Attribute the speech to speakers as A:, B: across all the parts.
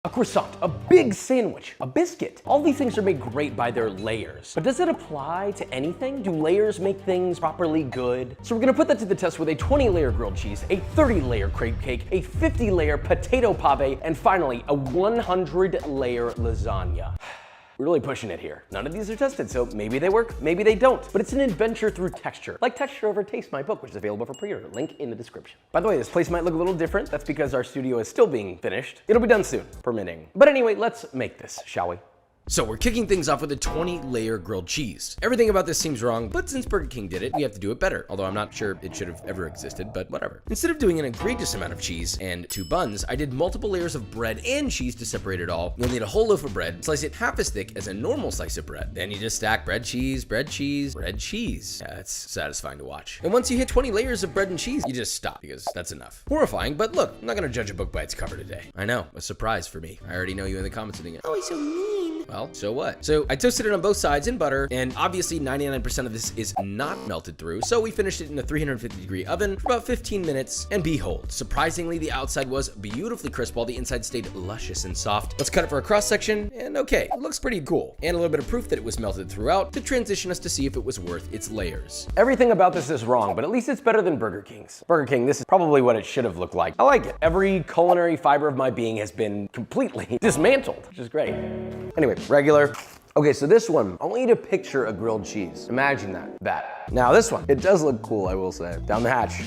A: a croissant, a big sandwich, a biscuit. All these things are made great by their layers. But does it apply to anything? Do layers make things properly good? So we're gonna put that to the test with a 20-layer grilled cheese, a 30-layer crepe cake, a 50-layer potato pave, and finally, a 100-layer lasagna. We're really pushing it here. None of these are tested, so maybe they work, maybe they don't. But it's an adventure through texture, like Texture Over Taste, my book, which is available for pre-order. Link in the description. By the way, this place might look a little different. That's because our studio is still being finished. It'll be done soon, permitting. But anyway, let's make this, shall we? So we're kicking things off with a 20-layer grilled cheese. Everything about this seems wrong, but since Burger King did it, we have to do it better. Although I'm not sure it should have ever existed, but whatever. Instead of doing an egregious amount of cheese and 2 buns, I did multiple layers of bread and cheese to separate it all. You'll need a whole loaf of bread, slice it half as thick as a normal slice of bread. Then you just stack bread, cheese, bread, cheese, bread, cheese. Yeah, that's satisfying to watch. And once you hit 20 layers of bread and cheese, you just stop because that's enough. Horrifying, but look, I'm not gonna judge a book by its cover today. I know, a surprise for me. I already know you in the comments thinking, oh, he's so mean. Well, so what? So I toasted it on both sides in butter, and obviously 99% of this is not melted through, so we finished it in a 350-degree oven for about 15 minutes, and behold, surprisingly, the outside was beautifully crisp while the inside stayed luscious and soft. Let's cut it for a cross section, and okay, it looks pretty cool. And a little bit of proof that it was melted throughout to transition us to see if it was worth its layers. Everything about this is wrong, but at least it's better than Burger King's. Burger King, this is probably what it should have looked like. I like it. Every culinary fiber of my being has been completely dismantled, which is great. Anyway, regular. Okay, so this one, I want you to picture a grilled cheese. Imagine that. Now this one, it does look cool, I will say. Down the hatch.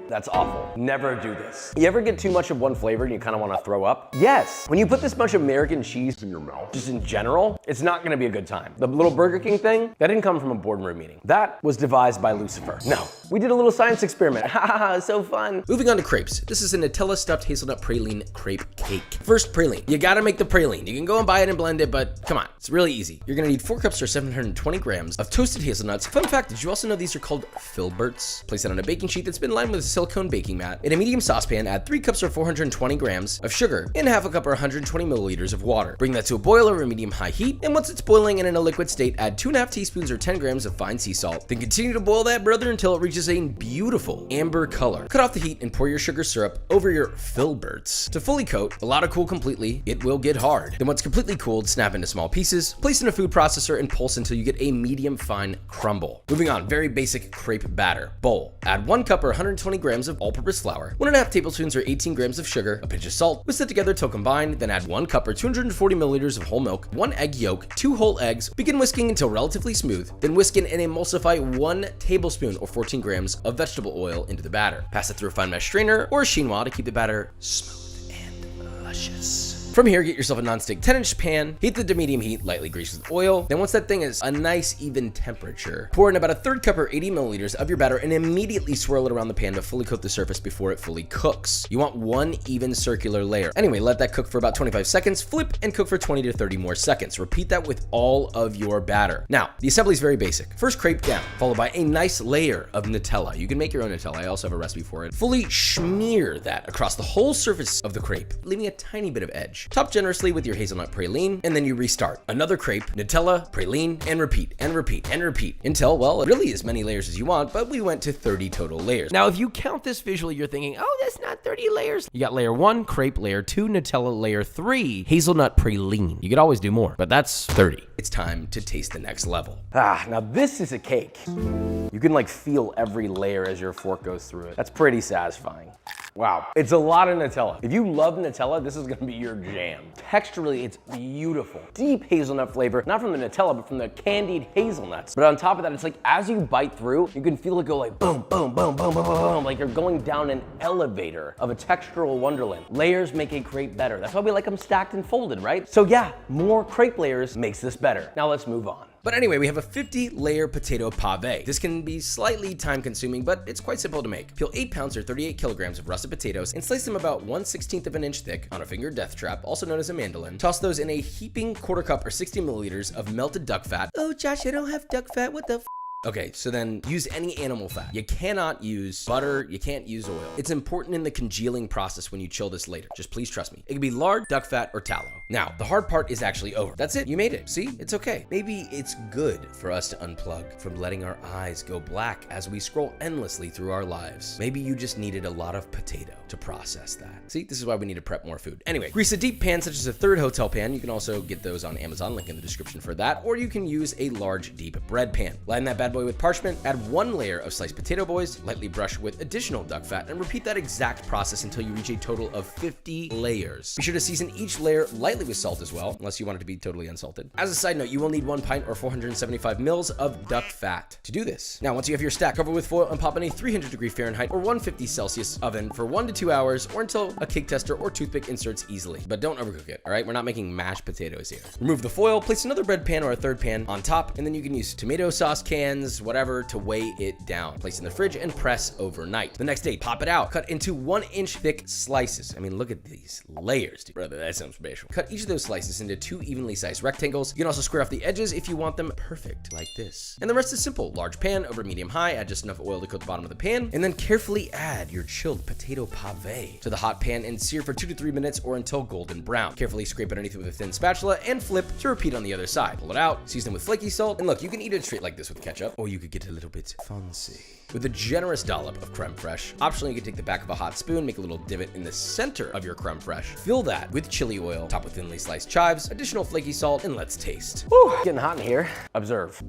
A: That's awful. Never do this. You ever get too much of one flavor and you kind of want to throw up? Yes. When you put this much American cheese in your mouth, just in general, it's not going to be a good time. The little Burger King thing, that didn't come from a boardroom meeting. That was devised by Lucifer. No, we did a little science experiment. Ha ha ha, so fun. Moving on to crepes. This is a Nutella stuffed hazelnut praline crepe cake. First, praline. You gotta make the praline. You can go and buy it and blend it, but come on, it's really easy. You're gonna need 4 cups or 720 grams of toasted hazelnuts. Fun fact, did you also know these are called filberts? Place it on a baking sheet that's been lined with a silicone baking mat. In a medium saucepan, add 3 cups or 420 grams of sugar and half a cup or 120 milliliters of water. Bring that to a boil over medium-high heat, and once it's boiling and in a liquid state, add 2.5 teaspoons or 10 grams of fine sea salt. Then continue to boil that, brother, until it reaches a beautiful amber color. Cut off the heat and pour your sugar syrup over your filberts. To fully coat, allow to cool completely, it will get hard. Then once completely cooled, snap into small pieces, place in a food processor, and pulse until you get a medium-fine crumble. Moving on, very basic crepe batter. Bowl. Add 1 cup or 120 grams of all-purpose flour, 1.5 tablespoons or 18 grams of sugar, a pinch of salt. Whisk it together till combined, then add 1 cup or 240 milliliters of whole milk, 1 egg yolk, 2 whole eggs. Begin whisking until relatively smooth, then whisk in and emulsify 1 tablespoon or 14 grams of vegetable oil into the batter. Pass it through a fine mesh strainer or a chinois to keep the batter smooth and luscious. From here, get yourself a non-stick 10-inch pan, heat it to medium heat, lightly grease with oil. Then once that thing is a nice even temperature, pour in about a 1/3 cup or 80 milliliters of your batter and immediately swirl it around the pan to fully coat the surface before it fully cooks. You want 1 even circular layer. Anyway, let that cook for about 25 seconds, flip and cook for 20 to 30 more seconds. Repeat that with all of your batter. Now, the assembly is very basic. First, crepe down, followed by a nice layer of Nutella. You can make your own Nutella. I also have a recipe for it. Fully smear that across the whole surface of the crepe, leaving a tiny bit of edge. Top generously with your hazelnut praline, and then you restart. Another crepe, Nutella, praline, and repeat, and repeat, and repeat, until, well, really as many layers as you want, but we went to 30 total layers. Now, if you count this visually, you're thinking, oh, that's not 30 layers. You got layer 1, crepe, layer 2, Nutella, layer 3, hazelnut praline. You could always do more, but that's 30. It's time to taste the next level. Now this is a cake. You can like feel every layer as your fork goes through it. That's pretty satisfying. Wow, it's a lot of Nutella. If you love Nutella, this is gonna be your jam. Texturally, it's beautiful. Deep hazelnut flavor, not from the Nutella, but from the candied hazelnuts. But on top of that, it's like as you bite through, you can feel it go like boom, boom, boom, boom, boom, boom, boom, like you're going down an elevator of a textural wonderland. Layers make a crepe better. That's why we like them stacked and folded, right? So yeah, more crepe layers makes this better. Now let's move on. But anyway, we have a 50-layer potato pave. This can be slightly time-consuming, but it's quite simple to make. Peel 8 pounds or 38 kilograms of russet potatoes and slice them about 1/16 of an inch thick on a finger death trap, also known as a mandolin. Toss those in a heaping 1/4 cup or 60 milliliters of melted duck fat. Oh, Josh, I don't have duck fat. What the f? Okay, so then use any animal fat. You cannot use butter, you can't use oil. It's important in the congealing process when you chill this later. Just please trust me. It can be lard, duck fat, or tallow. Now, the hard part is actually over. That's it, you made it. See, it's okay. Maybe it's good for us to unplug from letting our eyes go black as we scroll endlessly through our lives. Maybe you just needed a lot of potato to process that. See, this is why we need to prep more food. Anyway, grease a deep pan such as a third hotel pan. You can also get those on Amazon, link in the description for that, or you can use a large deep bread pan. Line that bad boy with parchment, add 1 layer of sliced potato boys, lightly brush with additional duck fat, and repeat that exact process until you reach a total of 50 layers. Be sure to season each layer lightly with salt as well, unless you want it to be totally unsalted. As a side note, you will need 1 pint or 475 mils of duck fat to do this. Now, once you have your stack, cover with foil and pop in a 300-degree Fahrenheit or 150 Celsius oven for 1 to 2 hours, or until a cake tester or toothpick inserts easily. But don't overcook it, all right? We're not making mashed potatoes here. Remove the foil, place another bread pan or a third pan on top, and then you can use tomato sauce cans, whatever, to weigh it down. Place in the fridge and press overnight. The next day, pop it out. Cut into 1-inch thick slices. I mean, look at these layers, dude. Brother, that sounds special. Cut each of those slices into 2 evenly sized rectangles. You can also square off the edges if you want them perfect, like this. And the rest is simple. Large pan over medium-high, add just enough oil to coat the bottom of the pan, and then carefully add your chilled potato pave to the hot pan and sear for 2 to 3 minutes or until golden brown. Carefully scrape underneath with a thin spatula and flip to repeat on the other side. Pull it out, season with flaky salt, and look, you can eat it straight like this with ketchup, or you could get a little bit fancy with a generous dollop of creme fraiche. Optionally, you can take the back of a hot spoon, make a little divot in the center of your creme fraiche, fill that with chili oil, top with thinly sliced chives, additional flaky salt, and let's taste. Woo, getting hot in here. Observe.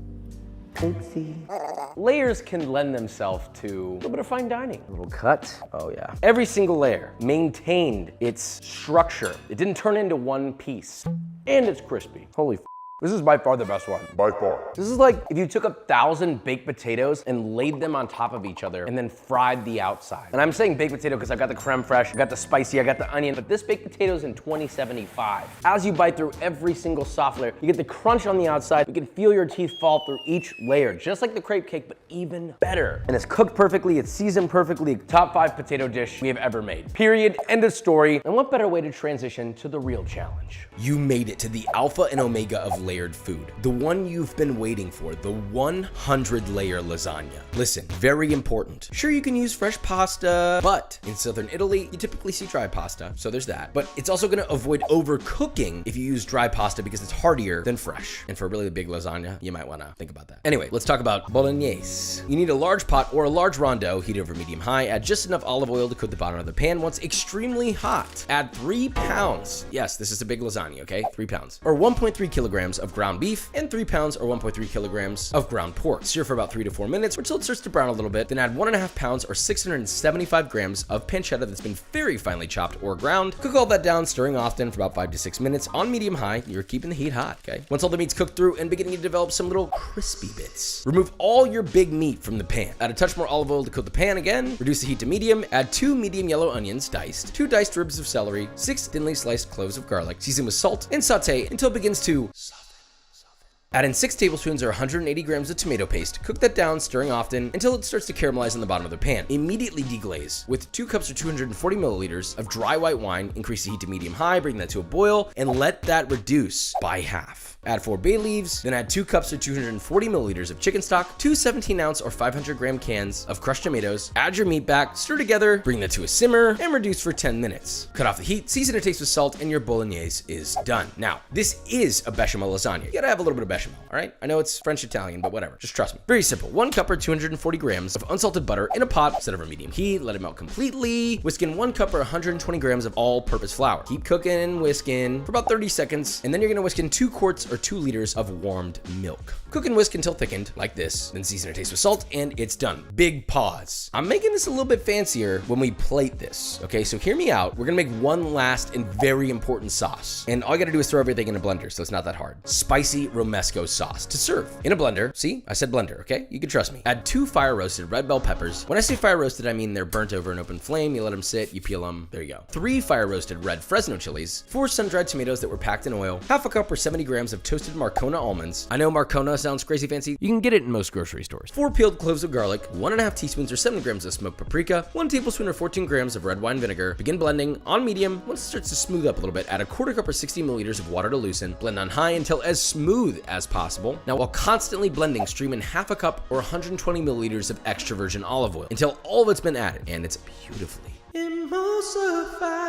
A: Oopsie. Layers can lend themselves to a little bit of fine dining. A little cut. Oh yeah. Every single layer maintained its structure. It didn't turn into one piece. And it's crispy. Holy f. This is by far the best one. By far. This is like if you took 1,000 baked potatoes and laid them on top of each other and then fried the outside. And I'm saying baked potato because I've got the creme fraiche, I got the spicy, I got the onion, but this baked potato is in 2075. As you bite through every single soft layer, you get the crunch on the outside. You can feel your teeth fall through each layer, just like the crepe cake, but even better. And it's cooked perfectly, it's seasoned perfectly. Top 5 potato dish we have ever made. Period, end of story. And what better way to transition to the real challenge? You made it to the alpha and omega of layered food, the one you've been waiting for, the 100-layer lasagna. Listen, very important. Sure, you can use fresh pasta, but in southern Italy, you typically see dry pasta, so there's that. But it's also gonna avoid overcooking if you use dry pasta because it's heartier than fresh. And for a really big lasagna, you might wanna think about that. Anyway, let's talk about bolognese. You need a large pot or a large rondo, heat over medium-high, add just enough olive oil to coat the bottom of the pan. Once extremely hot, add 3 pounds. Yes, this is a big lasagna, okay? 3 pounds. Or 1.3 kilograms of ground beef and 3 pounds or 1.3 kilograms of ground pork. Sear for about 3 to 4 minutes until it starts to brown a little bit. Then add 1.5 pounds or 675 grams of pancetta that's been very finely chopped or ground. Cook all that down, stirring often for about 5 to 6 minutes on medium high. You're keeping the heat hot, okay? Once all the meat's cooked through and beginning to develop some little crispy bits, remove all your big meat from the pan. Add a touch more olive oil to coat the pan again. Reduce the heat to medium. Add 2 medium yellow onions diced, 2 diced ribs of celery, 6 thinly sliced cloves of garlic. Season with salt and saute until it begins to soften. Add in 6 tablespoons or 180 grams of tomato paste. Cook that down, stirring often until it starts to caramelize on the bottom of the pan. Immediately deglaze with 2 cups or 240 milliliters of dry white wine. Increase the heat to medium-high, bring that to a boil, and let that reduce by half. Add 4 bay leaves, then add 2 cups or 240 milliliters of chicken stock, 2 17-ounce or 500-gram cans of crushed tomatoes. Add your meat back, stir together, bring that to a simmer, and reduce for 10 minutes. Cut off the heat, season to taste with salt, and your bolognese is done. Now, this is a bechamel lasagna. You gotta have a little bit of bechamel, all right? I know it's French-Italian, but whatever. Just trust me. Very simple. 1 cup or 240 grams of unsalted butter in a pot, set over medium heat, let it melt completely. Whisk in 1 cup or 120 grams of all-purpose flour. Keep cooking and whisking for about 30 seconds, and then you're gonna whisk in 2 quarts or 2 liters of warmed milk. Cook and whisk until thickened, like this. Then season to taste with salt, and it's done. Big pause. I'm making this a little bit fancier when we plate this, okay? So hear me out. We're gonna make one last and very important sauce. And all you gotta do is throw everything in a blender, so it's not that hard. Spicy romesco sauce to serve. In a blender, see? I said blender, okay? You can trust me. Add 2 fire-roasted red bell peppers. When I say fire-roasted, I mean they're burnt over an open flame. You let them sit, you peel them, there you go. 3 fire-roasted red Fresno chilies. 4 sun-dried tomatoes that were packed in oil. Half a cup or 70 grams of toasted Marcona almonds. I know Marcona sounds crazy fancy. You can get it in most grocery stores. 4 peeled cloves of garlic, 1.5 teaspoons or 7 grams of smoked paprika, 1 tablespoon or 14 grams of red wine vinegar. Begin blending on medium. Once it starts to smooth up a little bit, add a 1/4 cup or 60 milliliters of water to loosen. Blend on high until as smooth as as possible. Now, while constantly blending, stream in half a cup or 120 milliliters of extra virgin olive oil until all of it's been added, and it's beautifully emulsified.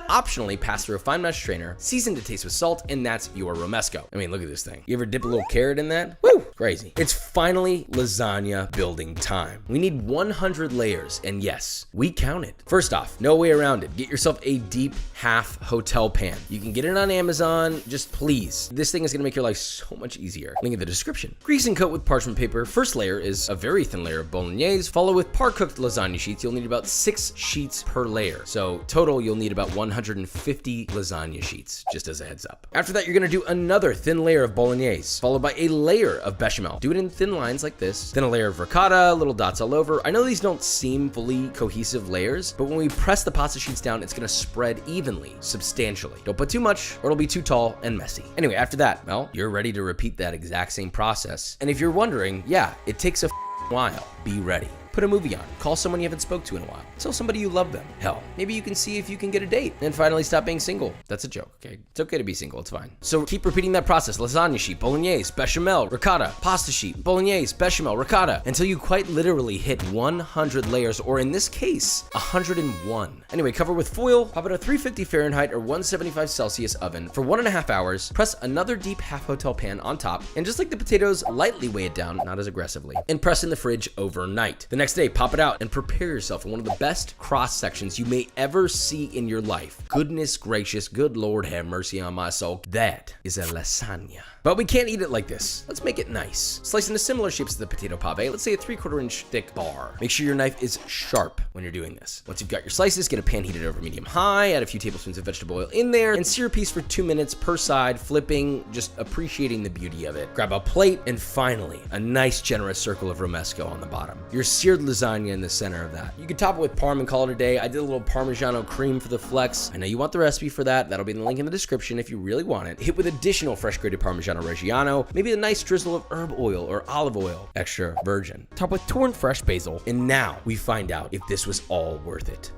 A: Optionally, pass through a fine mesh strainer, season to taste with salt, and that's your romesco. I mean, look at this thing. You ever dip a little carrot in that? Woo! Crazy. It's finally lasagna building time. We need 100 layers, and yes, we counted. First off, no way around it. Get yourself a deep half hotel pan. You can get it on Amazon, just please. This thing is gonna make your life so much easier. Link in the description. Grease and coat with parchment paper. First layer is a very thin layer of bolognese. Follow with par-cooked lasagna sheets. You'll need about 6 sheets per layer. So total, you'll need about 150 lasagna sheets, just as a heads up. After that, you're gonna do another thin layer of bolognese, followed by a layer of bechamel. Do it in thin lines like this. Then a layer of ricotta, little dots all over. I know these don't seem fully cohesive layers, but when we press the pasta sheets down, it's gonna spread evenly, substantially. Don't put too much, or it'll be too tall and messy. Anyway, after that, well, you're ready to repeat that exact same process. And if you're wondering, yeah, it takes a while. Be ready. Put a movie on. Call someone you haven't spoke to in a while. Tell somebody you love them. Hell, maybe you can see if you can get a date. And finally, stop being single. That's a joke, okay? It's okay to be single, it's fine. So keep repeating that process. Lasagna sheet, bolognese, bechamel, ricotta, pasta sheet, bolognese, bechamel, ricotta, until you quite literally hit 100 layers, or in this case, 101. Anyway, cover with foil, pop it a 350 Fahrenheit or 175 Celsius oven for 1.5 hours, press another deep half hotel pan on top, and just like the potatoes, lightly weigh it down, not as aggressively, and press in the fridge overnight. The next day, pop it out and prepare yourself for one of the best cross sections you may ever see in your life. Goodness gracious, good Lord have mercy on my soul. That is a lasagna. But we can't eat it like this. Let's make it nice. Slice into similar shapes to the potato pave. Let's say a 3/4 inch thick bar. Make sure your knife is sharp when you're doing this. Once you've got your slices, get a pan heated over medium high, add a few tablespoons of vegetable oil in there, and sear a piece for 2 minutes per side, flipping, just appreciating the beauty of it. Grab a plate, and finally, a nice generous circle of romesco on the bottom. Your seared lasagna in the center of that. You can top it with parm and call it a day. I did a little Parmigiano cream for the flex. I know you want the recipe for that. That'll be in the link in the description if you really want it. Hit with additional fresh grated Parmigiano Reggiano, maybe a nice drizzle of herb oil or olive oil, extra virgin. Top with torn fresh basil, and now we find out if this was all worth it.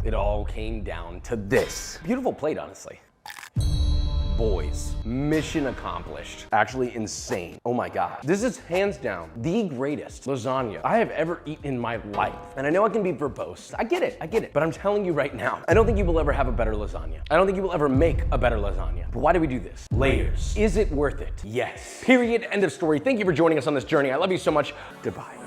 A: It all came down to this. Beautiful plate, honestly. Boys, mission accomplished. Actually insane. Oh my God. This is hands down the greatest lasagna I have ever eaten in my life. And I know I can be verbose. I get it. But I'm telling you right now, I don't think you will ever have a better lasagna. I don't think you will ever make a better lasagna. But why do we do this? Layers. Is it worth it? Yes. Period. End of story. Thank you for joining us on this journey. I love you so much. Goodbye.